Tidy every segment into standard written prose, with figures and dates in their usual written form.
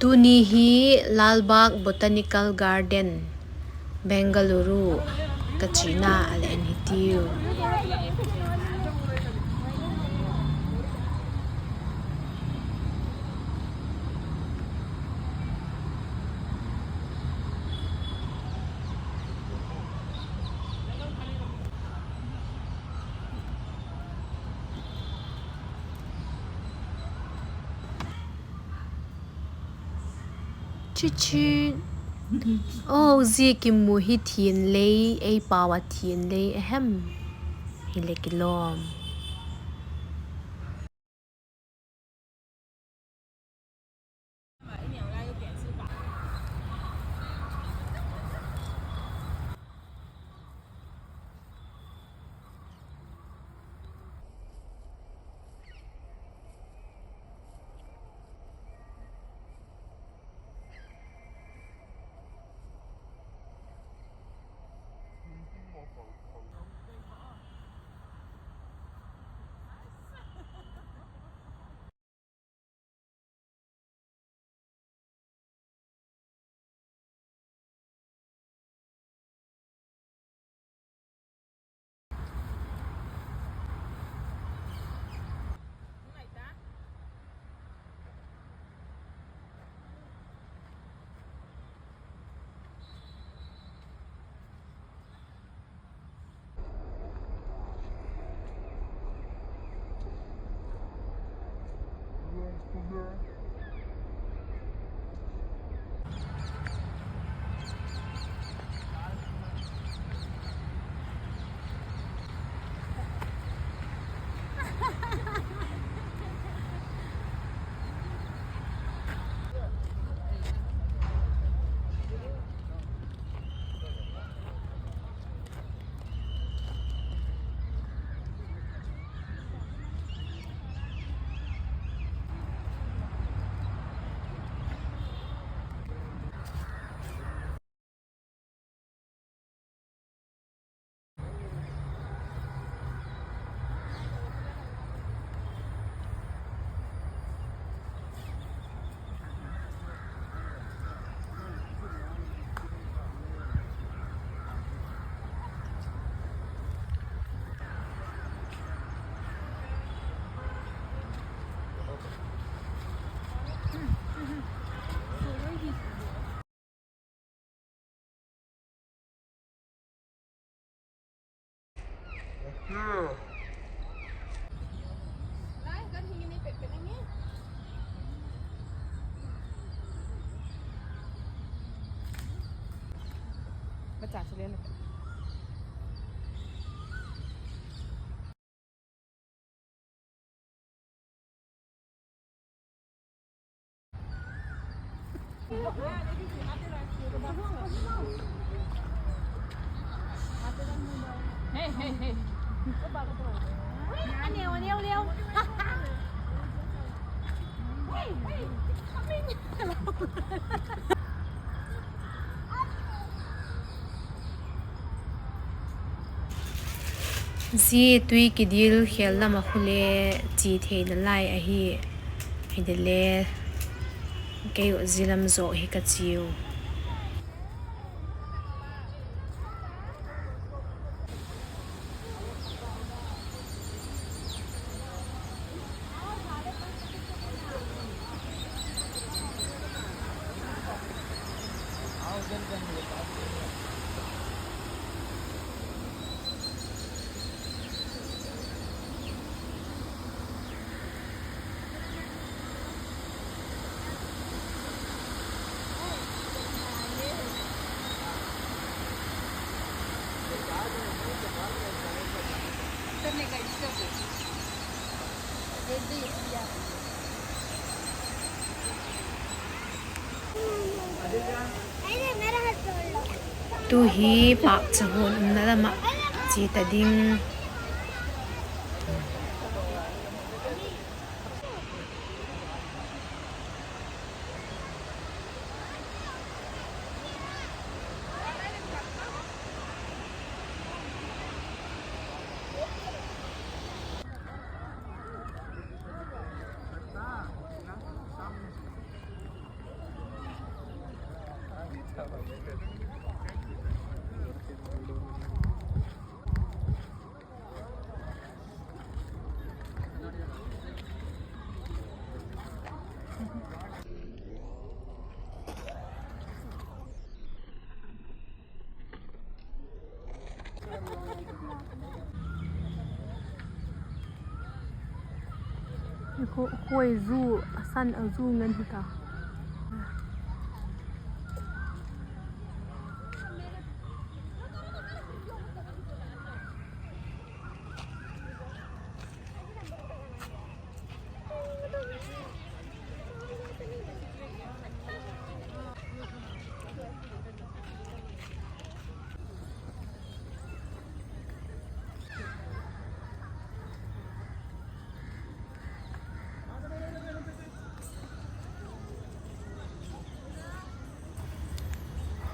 Tuni hi Lalbagh Botanical Garden, Bangalore, Katrina Alen Hitiu. Chichi. Oh, Kim mu hi thien lei, ei pawa thien lei ahem. Hi lekilom. Hey, hey, hey. Anh nhiều, anh yêu, yêu. Hey, hey, coming. Zi tui kidil khel lama khule chi thei na lai a hi hidele keu zilam zo hi ka chiu. Tu hi pak chahon na lama chi ta ding คุยจูสั้นเอาจูเงินที่ต่อ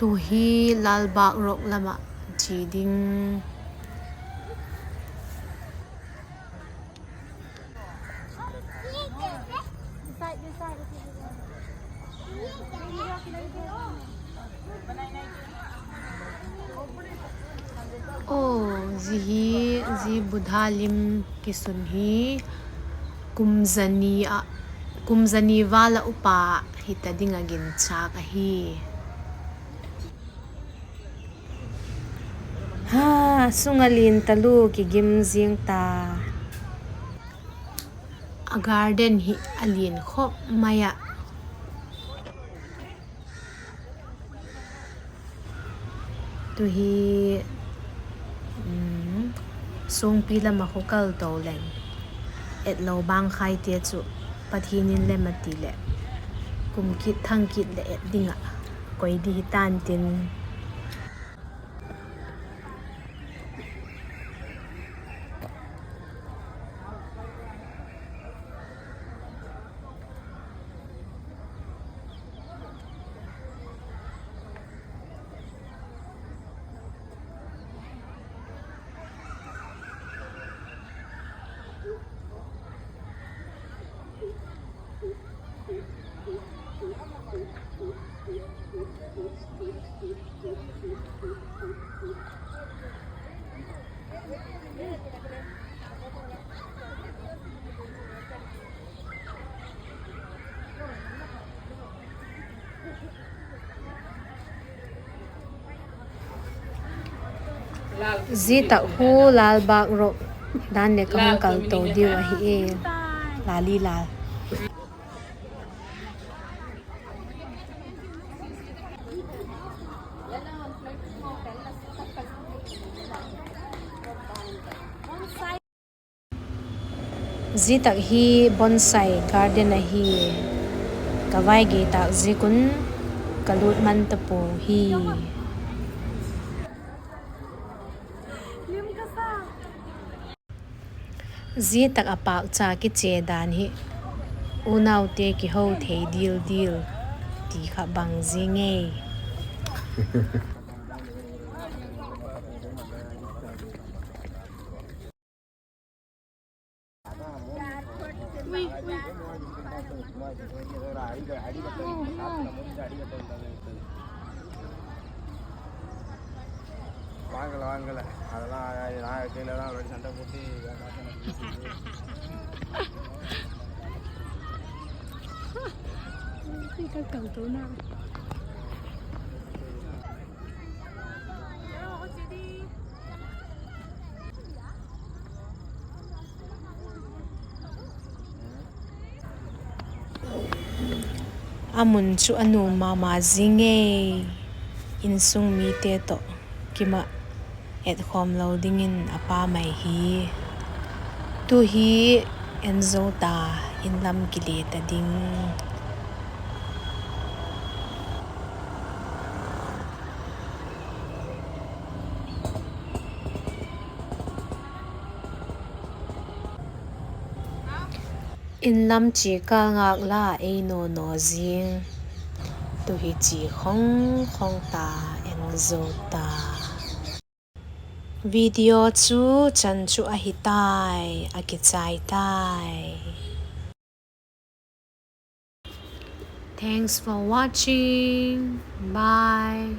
tu hi Lal Bagh rok lama chi ding zi Buddha lim kisun hi kumzani wala upa hita ding agin chak a hi ha sungalin talu ki gim jing ta a garden hi alin khop maya tu hi song pila mahokal to leng et lo bang khai te chu pathinin le mati le kum kit thang kit le et dinga koi di tan tin zita hu Lal Bagh ro dan ne kam kal to diu a hi e lali lal zita hi bonsai garden a hi kawai ge ta zikun kalut man tapo hi zi tak apak cha ki che dan hi unaw te ki ho thei dil ti kha bang zi nge வாங்கல அதெல்லாம் நான் கீழே தான் அப்படி சண்டை போட்டு amun chu anu mama zinge insung mi te to kima et khom loading in apa mai hi tu hi enzo ta in lam kile ta ding in lam chi ka ngak la e no zing tu hi chi khong ta enzo ta video chu chan chu a hi tai a ki chai tai Thanks for watching. Bye.